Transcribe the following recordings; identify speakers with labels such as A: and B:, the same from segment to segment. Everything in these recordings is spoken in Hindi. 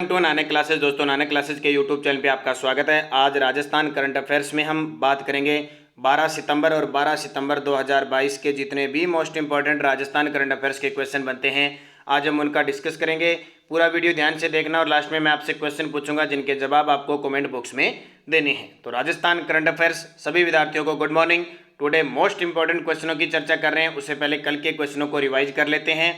A: To Nanak classes. दोस्तों, नानक क्लासेस के यूट्यूब चैनल पे आपका स्वागत है। आज राजस्थान करंट अफेयर्स में हम बात करेंगे 12 सितंबर और 12 सितंबर 2022 के जितने भी most important Rajasthan current affairs के क्वेश्चन बनते हैं, आज हम उनका डिस्कस करेंगे। पूरा वीडियो ध्यान से देखना और लास्ट में मैं आपसे क्वेश्चन पूछूंगा जिनके जवाब आपको कमेंट बॉक्स में देने हैं। तो राजस्थान करंट अफेयर्स सभी विद्यार्थियों को good morning. Today most important क्वेश्चनों की चर्चा कर रहे हैं। उससे पहले कल के क्वेश्चनों को रिवाइज कर लेते हैं।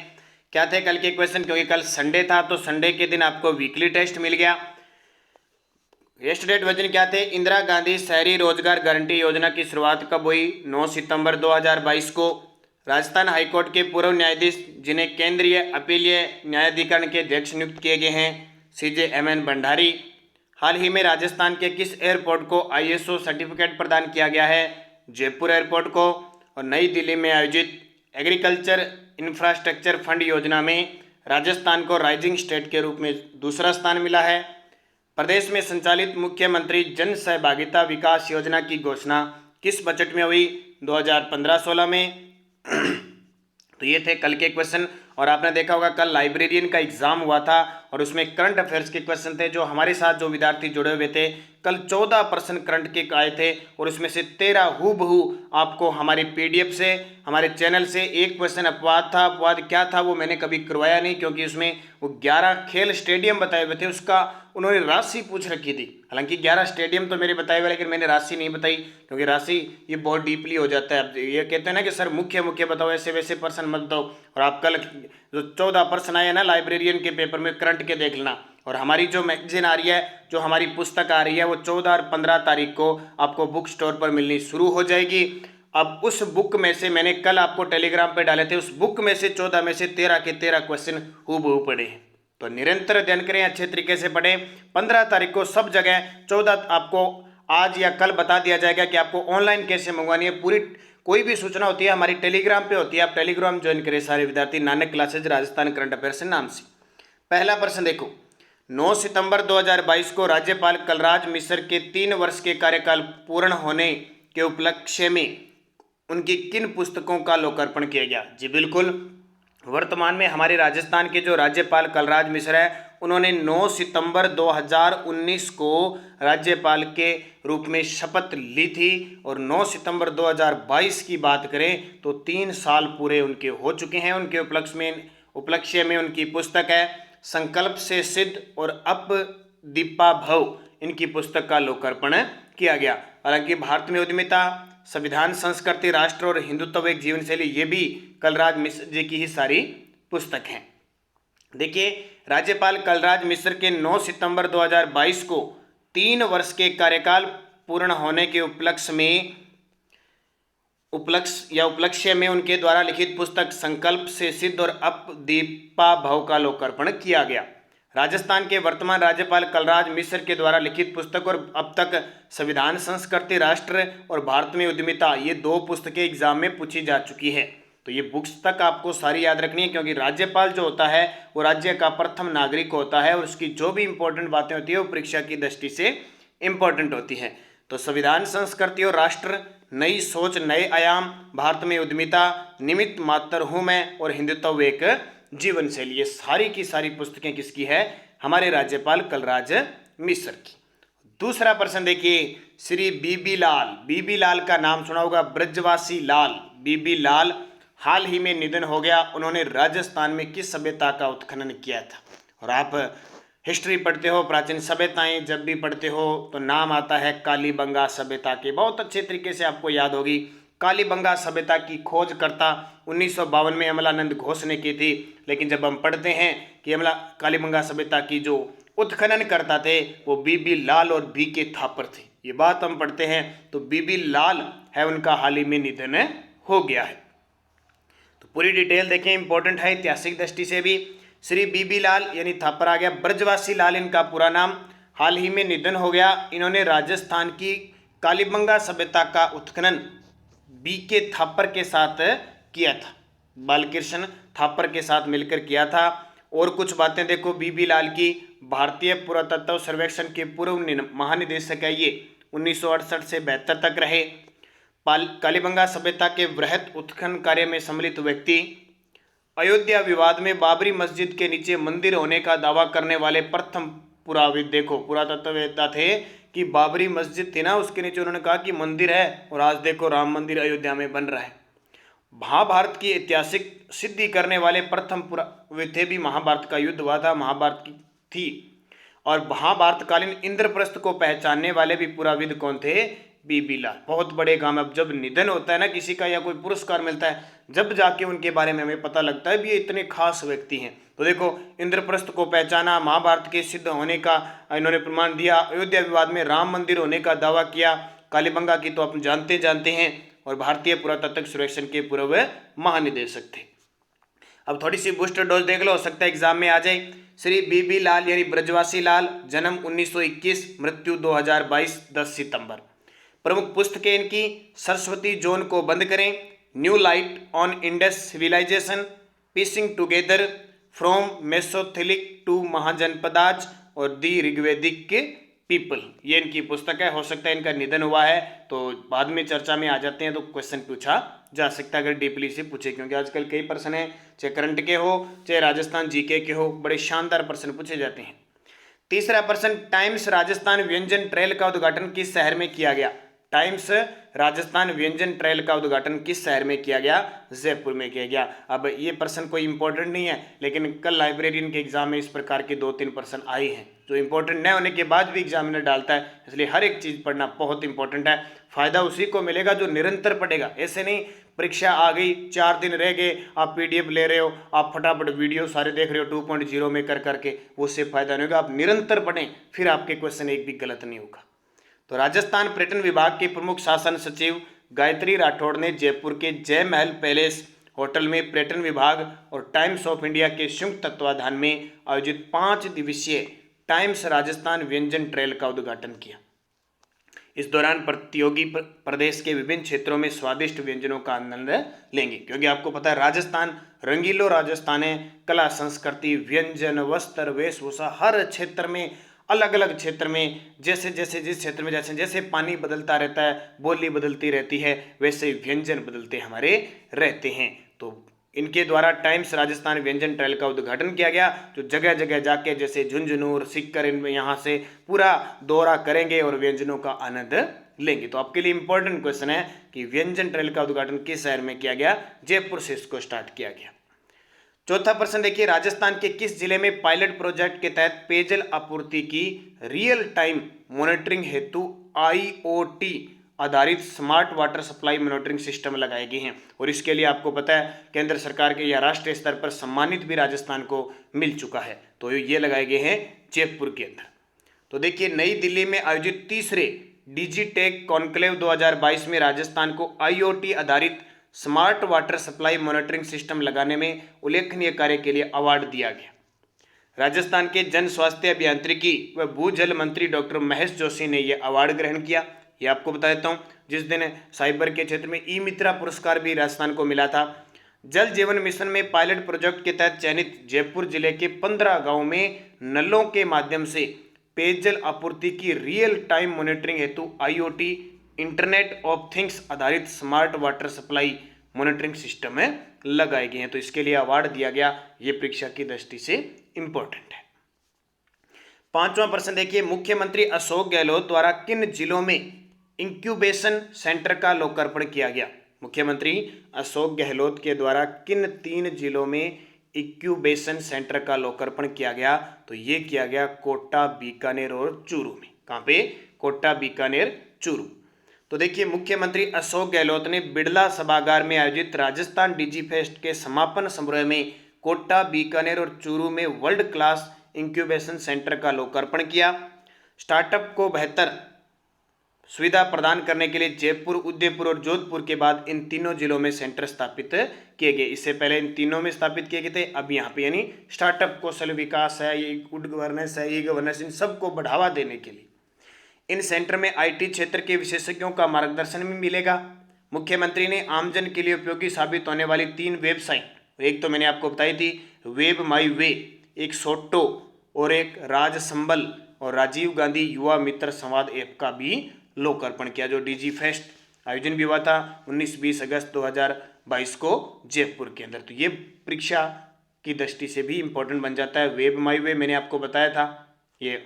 A: क्या थे कल के क्वेश्चन, क्योंकि कल संडे था तो संडे के दिन आपको वीकली टेस्ट मिल गया। यस्टरडे वजन क्या थे? इंदिरा गांधी शहरी रोजगार गारंटी योजना की शुरुआत कब हुई? 9 सितंबर 2022 को। राजस्थान हाईकोर्ट के पूर्व न्यायाधीश जिन्हें केंद्रीय अपीलीय न्यायाधिकरण के अध्यक्ष नियुक्त किए गए हैं, CJ भंडारी। हाल ही में राजस्थान के किस एयरपोर्ट को ISO सर्टिफिकेट प्रदान किया गया है? जयपुर एयरपोर्ट को। और नई दिल्ली में आयोजित एग्रीकल्चर इंफ्रास्ट्रक्चर फंड योजना में राजस्थान को राइजिंग स्टेट के रूप में दूसरा स्थान मिला है। प्रदेश में संचालित मुख्यमंत्री जन सहभागिता विकास योजना की घोषणा किस बजट में हुई? 2015-16 में। तो ये थे कल के क्वेश्चन। और आपने देखा होगा कल लाइब्रेरियन का एग्जाम हुआ था और उसमें करंट अफेयर्स के क्वेश्चन थे। जो हमारे साथ जो विद्यार्थी जुड़े हुए थे, कल 14% करंट के आए थे और उसमें से 13 हूबहू आपको हमारी PDF से, हमारे चैनल से एक क्वेश्चन अपवाद था। अपवाद क्या था वो मैंने कभी करवाया नहीं, क्योंकि उसमें वो 11 खेल स्टेडियम बताए हुए थे, उसका उन्होंने राशि पूछ रखी थी। हालांकि 11 स्टेडियम तो मेरे बताए हुए, लेकिन मैंने राशि नहीं बताई, क्योंकि राशि ये बहुत डीपली हो जाता है। अब ये कहते हैं ना कि सर मुख्य मुख्य बताओ, ऐसे वैसे पर्सन मत बताओ। और आप कल जो 14% आए ना लाइब्रेरियन के पेपर में, करंट के देख लेना। और हमारी जो मैगजीन आ रही है, जो हमारी पुस्तक आ रही है, वो 14 और 15 तारीख को आपको बुक स्टोर पर मिलनी शुरू हो जाएगी। अब उस बुक में से मैंने कल आपको टेलीग्राम पे डाले थे, उस बुक में से 14 में से 13 के 13 क्वेश्चन हूबहू पढ़े हैं। तो निरंतर अध्ययन करें, अच्छे तरीके से पढ़ें। 15 तारीख को सब जगह, 14 आपको आज या कल बता दिया जाएगा कि आपको ऑनलाइन कैसे मंगवानी है। पूरी कोई भी सूचना होती है हमारी टेलीग्राम पे होती है। आप टेलीग्राम ज्वाइन करें सारे विद्यार्थी, Nanak classes Rajasthan current affairs के नाम से। पहला प्रश्न देखो, 9 सितंबर 2022 को राज्यपाल कलराज मिश्र के 3 वर्ष के कार्यकाल पूर्ण होने के उपलक्ष्य में उनकी किन पुस्तकों का लोकार्पण किया गया? जी बिल्कुल, वर्तमान में हमारे राजस्थान के जो राज्यपाल कलराज मिश्र है, उन्होंने 9 सितंबर 2019 को राज्यपाल के रूप में शपथ ली थी। और 9 सितंबर 2022 की बात करें तो 3 साल पूरे उनके हो चुके हैं। उनके उपलक्ष्य में उनकी पुस्तक है संकल्प से सिद्ध और अप दीपा भव, इनकी पुस्तक का लोकार्पण किया गया। हालांकि भारत में उद्यमिता, संविधान, संस्कृति, राष्ट्र और हिंदुत्व एक जीवन शैली, ये भी कलराज मिश्र जी की ही सारी पुस्तक हैं। देखिए, राज्यपाल कलराज मिश्र के 9 सितंबर 2022 को 3 वर्ष के कार्यकाल पूर्ण होने के उपलक्ष्य में उनके द्वारा लिखित पुस्तक संकल्प से सिद्ध और अप दीपा भव का लोकार्पण किया गया। राजस्थान के वर्तमान राज्यपाल कलराज मिश्र के द्वारा लिखित पुस्तक और अब तक संविधान, संस्कृति, राष्ट्र और भारत में उद्यमिता, ये 2 पुस्तकें एग्जाम में पूछी जा चुकी है। तो ये बुक्स तक आपको सारी याद रखनी है, क्योंकि राज्यपाल जो होता है वो राज्य का प्रथम नागरिक होता है और उसकी जो भी इंपॉर्टेंट बातें होती है वो परीक्षा की दृष्टि से इंपॉर्टेंट होती है। तो संविधान, संस्कृति और राष्ट्र, नई सोच, नए आयाम, भारत में उद्यमिता, निमित्त मात्र हूं मैं और हिंदुत्व एक जीवन शैली, ये सारी की सारी पुस्तकें किसकी है? हमारे राज्यपाल कलराज मिश्र की। दूसरा प्रश्न देखिए, श्री बीबी लाल। बीबी लाल का नाम सुना होगा, ब्रजवासी लाल। बीबी लाल हाल ही में निधन हो गया। उन्होंने राजस्थान में किस सभ्यता का उत्खनन किया था? और आप हिस्ट्री पढ़ते हो, प्राचीन सभ्यताएं जब भी पढ़ते हो तो नाम आता है कालीबंगा सभ्यता के। बहुत अच्छे तरीके से आपको याद होगी। कालीबंगा सभ्यता की खोजकर्ता 1952 में अमलानंद घोष ने की थी। लेकिन जब हम पढ़ते हैं कि कालीबंगा सभ्यता की जो उत्खनन करता थे वो बीबी लाल और BK थापर थे, ये बात हम पढ़ते हैं। तो बीबी लाल है, उनका हाल ही में निधन हो गया है। तो पूरी डिटेल देखें, इंपॉर्टेंट है ऐतिहासिक दृष्टि से भी। श्री बीबी लाल यानी थापर आ गया, ब्रजवासी लाल इनका पूरा नाम, हाल ही में निधन हो गया। इन्होंने राजस्थान की कालीबंगा सभ्यता का उत्खनन BK थापर के साथ किया था, बालकृष्ण थापर के साथ मिलकर किया था। और कुछ बातें देखो बीबी लाल की, भारतीय पुरातत्व सर्वेक्षण के पूर्व महानिदेशक है ये, 1968 से 72 तक रहे। कालीबंगा सभ्यता के वृहत उत्खनन कार्य में सम्मिलित व्यक्ति, अयोध्या विवाद में बाबरी मस्जिद के नीचे मंदिर होने का दावा करने वाले प्रथम पुराविद, देखो पुरातत्ववेत्ता थे कि बाबरी मस्जिद थी ना, उसके नीचे उन्होंने कहा कि मंदिर है, और आज देखो राम मंदिर अयोध्या में बन रहा है। महाभारत की ऐतिहासिक सिद्धि करने वाले प्रथम पुराविद थे, भी महाभारत का युद्ध हुआ था, महाभारत की थी, और महाभारतकालीन इंद्रप्रस्थ को पहचानने वाले भी पुराविद कौन थे? बीबी लाल। बहुत बड़े काम। अब जब निधन होता है ना किसी का या कोई पुरस्कार मिलता है, जब जाके उनके बारे में हमें पता लगता है भी ये इतने खास व्यक्ति हैं। तो देखो इंद्रप्रस्थ को पहचाना, महाभारत के सिद्ध होने का इन्होंने प्रमाण दिया, अयोध्या विवाद में राम मंदिर होने का दावा किया, कालीबंगा की तो आप जानते हैं, और भारतीय पुरातत्व सर्वेक्षण के पूर्व महानिदेशक थे। अब थोड़ी सी बूस्टर डोज देख लो, हो सकता है एग्जाम में आ जाए। श्री बीबी लाल यानी ब्रजवासी लाल, जन्म 1921, मृत्यु 2022 10 सितंबर। प्रमुख पुस्तकें इनकी सरस्वती जोन को बंद करें, new light on Indus civilization, piecing together from mesolithic to Mahajanapadas, और दी ऋग्वेदिक पीपल, ये इनकी पुस्तक है। हो सकता है इनका निधन हुआ है, तो बाद में चर्चा में आ जाते हैं तो क्वेश्चन पूछा जा सकता है अगर डीपली से पूछे, क्योंकि आजकल कई प्रश्न है, चाहे करंट के हो चाहे राजस्थान जीके के हो, बड़े शानदार प्रश्न पूछे जाते हैं। तीसरा प्रश्न, टाइम्स राजस्थान व्यंजन ट्रेल का उद्घाटन किस शहर में किया गया? टाइम्स राजस्थान व्यंजन ट्रेल का उद्घाटन किस शहर में किया गया? जयपुर में किया गया। अब ये प्रश्न कोई इंपॉर्टेंट नहीं है, लेकिन कल लाइब्रेरियन के एग्जाम में इस प्रकार के 2-3 प्रश्न आए हैं जो इंपॉर्टेंट न होने के बाद भी एग्जामिनर डालता है, इसलिए हर एक चीज़ पढ़ना बहुत इंपॉर्टेंट है। फायदा उसी को मिलेगा जो निरंतर पढ़ेगा। ऐसे नहीं परीक्षा आ गई 4 दिन रह गए, आप PDF ले रहे हो, आप फटाफट वीडियो सारे देख रहे हो 2.0 में कर करके, उससे फायदा नहीं होगा। आप निरंतर पढ़ें, फिर आपके क्वेश्चन एक भी गलत नहीं होगा। तो राजस्थान पर्यटन विभाग के प्रमुख शासन सचिव गायत्री राठौड़ ने जयपुर के जय महल पैलेस होटल में पर्यटन विभाग और टाइम्स ऑफ इंडिया के संयुक्त तत्वाधान में आयोजित 5 दिवसीय टाइम्स राजस्थान व्यंजन ट्रेल का उद्घाटन किया। इस दौरान प्रतियोगी प्रदेश के विभिन्न क्षेत्रों में स्वादिष्ट व्यंजनों का आनंद लेंगे, क्योंकि आपको पता है राजस्थान रंगीलो राजस्थान है। कला संस्कृति व्यंजन वस्त्र वेशभूषा हर क्षेत्र में, अलग अलग क्षेत्र में जैसे जैसे जिस क्षेत्र में जैसे जैसे पानी बदलता रहता है, बोली बदलती रहती है, वैसे व्यंजन बदलते हमारे रहते हैं। तो इनके द्वारा टाइम्स राजस्थान व्यंजन ट्रेल का उद्घाटन किया गया, जो जगह जगह जाके जैसे झुंझुनू सीकर इनमें यहाँ से पूरा दौरा करेंगे और व्यंजनों का आनंद लेंगे। तो आपके लिए इंपॉर्टेंट क्वेश्चन है कि व्यंजन ट्रेल का उद्घाटन किस शहर में किया गया? जयपुर से इसको स्टार्ट किया गया। चौथा प्रश्न देखिए, राजस्थान के किस जिले में पायलट प्रोजेक्ट के तहत पेयजल आपूर्ति की रियल टाइम मॉनिटरिंग हेतु IoT आधारित smart water supply monitoring system लगाए गए हैं? और इसके लिए आपको पता है केंद्र सरकार के या राष्ट्रीय स्तर पर सम्मानित भी राजस्थान को मिल चुका है। तो ये लगाए गए हैं जयपुर के अंदर। तो देखिए, नई दिल्ली में आयोजित तीसरे डिजिटेक कॉन्क्लेव 2022 में राजस्थान को IoT आधारित smart water supply monitoring system लगाने में उल्लेखनीय कार्य के लिए अवार्ड दिया गया। राजस्थान के जन स्वास्थ्य अभियांत्रिकी व भूजल मंत्री डॉक्टर महेश जोशी ने यह अवार्ड ग्रहण किया। ये आपको बता देता हूँ, जिस दिन साइबर के क्षेत्र में ई-मित्रा पुरस्कार भी राजस्थान को मिला था। जल जीवन मिशन में पायलट प्रोजेक्ट के तहत चयनित जयपुर जिले के 15 गाँव में नलों के माध्यम से पेयजल आपूर्ति की रियल टाइम मॉनिटरिंग हेतु IoT इंटरनेट ऑफ थिंग्स आधारित smart water supply monitoring system में लगाए गए हैं। तो इसके लिए अवार्ड दिया गया, ये परीक्षा की दृष्टि से इंपॉर्टेंट है। पांचवा प्रश्न देखिए, मुख्यमंत्री अशोक गहलोत द्वारा किन जिलों में इंक्यूबेशन सेंटर का लोकार्पण किया गया? मुख्यमंत्री अशोक गहलोत के द्वारा किन 3 जिलों में इंक्यूबेशन सेंटर का लोकार्पण किया गया? तो ये किया गया कोटा, बीकानेर और चूरू में। कहाँ पे? कोटा, बीकानेर, चूरू। तो देखिए, मुख्यमंत्री अशोक गहलोत ने बिड़ला सभागार में आयोजित राजस्थान डिजी फेस्ट के समापन समारोह में कोटा, बीकानेर और चूरू में वर्ल्ड क्लास इंक्यूबेशन सेंटर का लोकार्पण किया। स्टार्टअप को बेहतर सुविधा प्रदान करने के लिए जयपुर, उदयपुर और जोधपुर के बाद इन तीनों जिलों में सेंटर स्थापित किए गए। इससे पहले इन तीनों में स्थापित किए गए थे, अब यहाँ पे यानी स्टार्टअप कौशल विकास है, ये गुड गवर्नेंस है, ई गवर्नेंस, इन सबको बढ़ावा देने के लिए इन सेंटर में IT क्षेत्र के विशेषज्ञों का मार्गदर्शन भी मिलेगा। मुख्यमंत्री ने आमजन के लिए उपयोगी साबित होने वाली 3 वेबसाइट, एक तो मैंने आपको बताई थी वेब माई वे, एक सोटो और एक राज संबल और राजीव गांधी युवा मित्र संवाद ऐप का भी लोकार्पण किया, जो डिजी फेस्ट आयोजन भी हुआ था 19-20 अगस्त 2022 को जयपुर के अंदर। तो ये परीक्षा की दृष्टि से भी इंपॉर्टेंट बन जाता है। वेब माई वे मैंने आपको बताया था। ये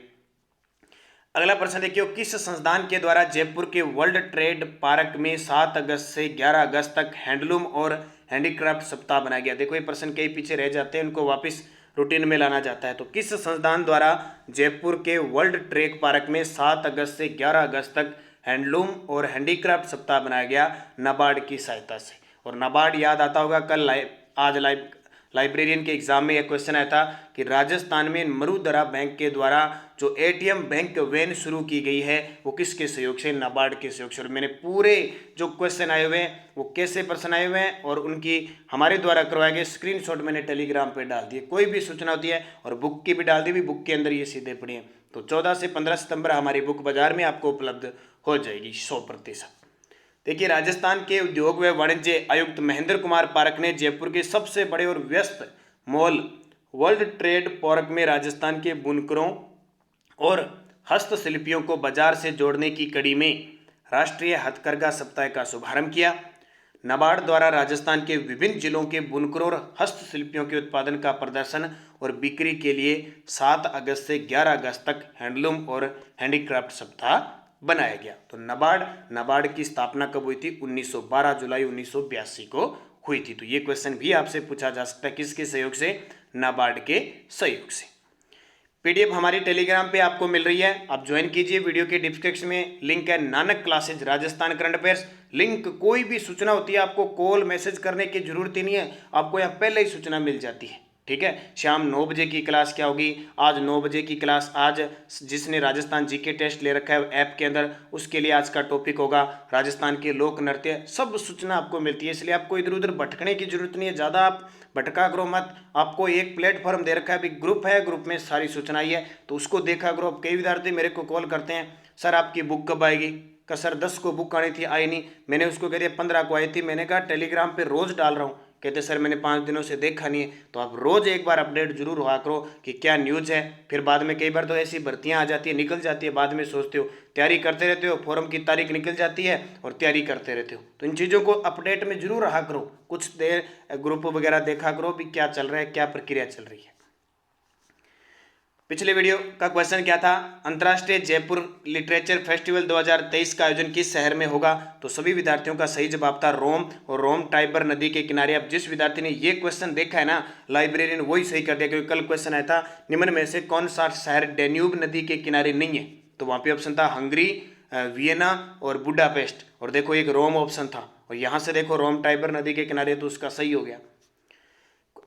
A: अगला प्रश्न देखिए, किस संस्थान के द्वारा जयपुर के वर्ल्ड ट्रेड पार्क में 7 अगस्त से 11 अगस्त तक हैंडलूम और हैंडीक्राफ्ट सप्ताह बनाया गया। देखो ये प्रश्न कई पीछे रह जाते हैं, उनको वापस रूटीन में लाना जाता है। तो किस संस्थान द्वारा जयपुर के वर्ल्ड ट्रेड पार्क में 7 अगस्त से 11 अगस्त तक हैंडलूम और हैंडीक्राफ्ट सप्ताह बनाया गया? नाबार्ड की सहायता से। और नाबार्ड याद आता होगा, कल आज लाइब्रेरियन के एग्जाम में यह क्वेश्चन आया था कि राजस्थान में मरुधरा बैंक के द्वारा जो एटीएम बैंक वैन शुरू की गई है वो किसके सहयोग से? नाबार्ड के सहयोग से। और मैंने पूरे जो क्वेश्चन आए हुए हैं वो कैसे प्रश्न आए हुए हैं और उनकी हमारे द्वारा करवाए गए स्क्रीनशॉट मैंने टेलीग्राम पे डाल दिए। कोई भी सूचना होती है और बुक की भी डाल दी, भी बुक के अंदर ये सीधे पड़ी हैं। तो 14 से 15 सितंबर हमारी बुक बाजार में आपको उपलब्ध हो जाएगी 100%। देखिए, राजस्थान के उद्योग व वाणिज्य आयुक्त महेंद्र कुमार पारक ने जयपुर के सबसे बड़े और व्यस्त मॉल वर्ल्ड ट्रेड पार्क में राजस्थान के बुनकरों और हस्तशिल्पियों को बाजार से जोड़ने की कड़ी में राष्ट्रीय हथकरघा सप्ताह का शुभारंभ किया। नाबार्ड द्वारा राजस्थान के विभिन्न जिलों के बुनकरों और हस्तशिल्पियों के उत्पादन का प्रदर्शन और बिक्री के लिए 7 अगस्त से 11 अगस्त तक हैंडलूम और हैंडीक्राफ्ट सप्ताह बनाया गया। तो नाबार्ड की स्थापना कब हुई थी? 1912 जुलाई 1982 को हुई थी। तो ये क्वेश्चन भी आपसे पूछा जा सकता है, किसके सहयोग से? नाबार्ड के सहयोग से। पीडीएफ हमारी टेलीग्राम पे आपको मिल रही है, आप ज्वाइन कीजिए। वीडियो के डिस्क्रिप्शन में लिंक है, Nanak classes Rajasthan current affairs link. कोई भी सूचना होती है आपको कॉल मैसेज करने की जरूरत ही नहीं है, आपको यहाँ पहले ही सूचना मिल जाती है। ठीक है, शाम 9 बजे की क्लास क्या होगी? आज 9 बजे की क्लास, आज जिसने राजस्थान जीके टेस्ट ले रखा है ऐप के अंदर, उसके लिए आज का टॉपिक होगा राजस्थान के लोक नृत्य। सब सूचना आपको मिलती है, इसलिए आपको इधर उधर भटकने की जरूरत नहीं है, ज़्यादा आप भटका करो मत। आपको एक प्लेटफॉर्म दे रखा है, अभी ग्रुप है, ग्रुप में सारी सूचना आई है तो उसको देखा करो। कई विद्यार्थी मेरे को कॉल करते हैं, सर आपकी बुक कब आएगी? का सर 10 को बुक आनी थी, आई नहीं। मैंने उसको कह दिया 15 को आई थी। मैंने कहा टेलीग्राम पे रोज डाल रहा हूँ। कहते सर मैंने 5 दिनों से देखा नहीं है। तो आप रोज एक बार अपडेट जरूर हुआ करो कि क्या न्यूज़ है। फिर बाद में कई बार तो ऐसी भर्तियां आ जाती है, निकल जाती है, बाद में सोचते हो, तैयारी करते रहते हो, फॉर्म की तारीख निकल जाती है और तैयारी करते रहते हो। तो इन चीज़ों को अपडेट में जरूर रहा करो, कुछ देर ग्रुप वगैरह देखा करो भी क्या चल रहा है, क्या प्रक्रिया चल रही है। पिछले वीडियो का क्वेश्चन क्या था? अंतर्राष्ट्रीय जयपुर लिटरेचर फेस्टिवल 2023 का आयोजन किस शहर में होगा? तो सभी विद्यार्थियों का सही जवाब था रोम, और रोम टाइबर नदी के किनारे। अब जिस विद्यार्थी ने ये क्वेश्चन देखा है ना, लाइब्रेरियन वही सही कर दिया, क्योंकि कल क्वेश्चन आया था निम्न में से कौन सा शहर डेन्यूब नदी के किनारे नहीं है? तो वहाँ पे ऑप्शन था हंगरी, वियना और बुडापेस्ट। और देखो एक रोम ऑप्शन था, और यहाँ से देखो रोम टाइबर नदी के किनारे, तो उसका सही हो गया।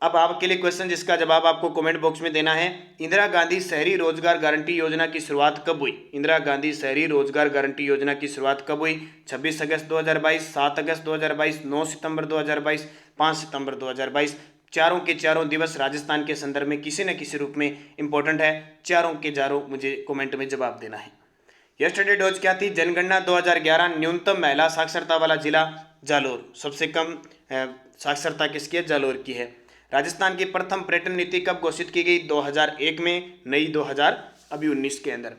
A: अब आपके लिए क्वेश्चन जिसका जवाब आपको कमेंट बॉक्स में देना है, इंदिरा गांधी शहरी रोजगार गारंटी योजना की शुरुआत कब हुई? इंदिरा गांधी शहरी रोजगार गारंटी योजना की शुरुआत कब हुई? 26 अगस्त 2022, 7 अगस्त 2022, 9 सितंबर 2022, 5 सितंबर 2022। चारों के चारों दिवस राजस्थान के संदर्भ में किसी न किसी रूप में इंपॉर्टेंट है। चारों के चारों मुझे कमेंट में जवाब देना है। यस्टरडे डोज क्या थी? जनगणना 2011, न्यूनतम महिला साक्षरता वाला जिला जालोर, सबसे कम साक्षरता किसकी है? जालोर की है। राजस्थान की प्रथम पर्यटन नीति कब घोषित की गई? 2001 में, नई 2019 के अंदर।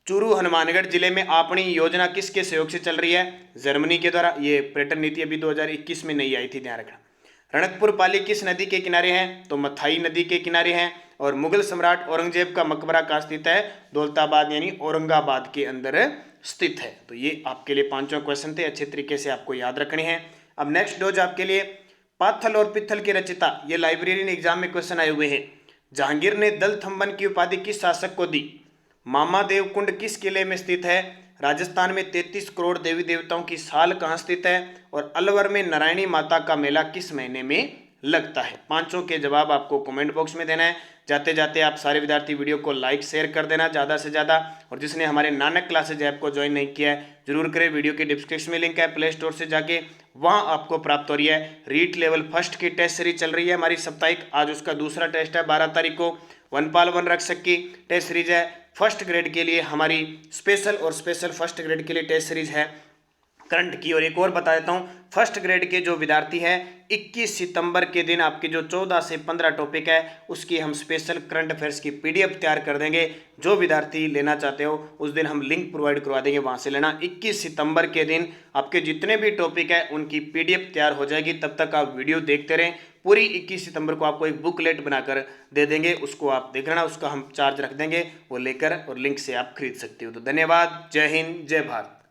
A: चूरू हनुमानगढ़ जिले में आपणी योजना किसके सहयोग से चल रही है? जर्मनी के द्वारा। ये पर्यटन नीति अभी 2021 में नई आई थी, ध्यान रखना। रणकपुर पाली किस नदी के किनारे है? तो मथाई नदी के किनारे हैं। और मुगल सम्राट औरंगजेब का मकबरा कहाँ स्थित है? दौलताबाद यानी औरंगाबाद के अंदर स्थित है। तो ये आपके लिए पांचों क्वेश्चन थे, अच्छे तरीके से आपको याद रखने हैं। अब नेक्स्ट डोज आपके लिए पाथल और पित्थल के रचिता, ये लाइब्रेरियन एग्जाम में क्वेश्चन आए हुए हैं। जहांगीर ने दल थम्बन की उपाधि किस शासक को दी? मामादेव कुंड किस किले में स्थित है? राजस्थान में 33 करोड़ देवी देवताओं की साल कहाँ स्थित है? और अलवर में नारायणी माता का मेला किस महीने में लगता है? पांचों के जवाब आपको कमेंट बॉक्स में देना है। जाते जाते आप सारे विद्यार्थी वीडियो को लाइक शेयर कर देना ज़्यादा से ज़्यादा। और जिसने हमारे नानक क्लासेज ऐप को ज्वाइन नहीं किया है जरूर करें। वीडियो के डिस्क्रिप्शन में लिंक है, प्ले स्टोर से जाके वहाँ आपको प्राप्त हो रही है। रीट लेवल फर्स्ट की टेस्ट सीरीज चल रही है हमारी साप्ताहिक, आज उसका दूसरा टेस्ट है 12 तारीख को। वनपाल वन रक्षक की टेस्ट सीरीज है। फर्स्ट ग्रेड के लिए हमारी स्पेशल और स्पेशल फर्स्ट ग्रेड के लिए टेस्ट सीरीज है। करंट की। और एक और बता देता हूँ, फर्स्ट ग्रेड के जो विद्यार्थी हैं 21 सितंबर के दिन आपके जो 14 से 15 टॉपिक है उसकी हम स्पेशल करंट अफेयर्स की पीडीएफ तैयार कर देंगे। जो विद्यार्थी लेना चाहते हो उस दिन हम लिंक प्रोवाइड करवा देंगे, वहां से लेना। 21 सितंबर के दिन आपके जितने भी टॉपिक है उनकी पीडीएफ तैयार हो जाएगी। तब तक आप वीडियो देखते रहें। पूरी 21 सितंबर को आपको एक बुकलेट बनाकर दे देंगे, उसको आप देख लेना, उसका हम चार्ज रख देंगे, वो लेकर और लिंक से आप खरीद सकते हो। तो धन्यवाद, जय हिंद, जय भारत।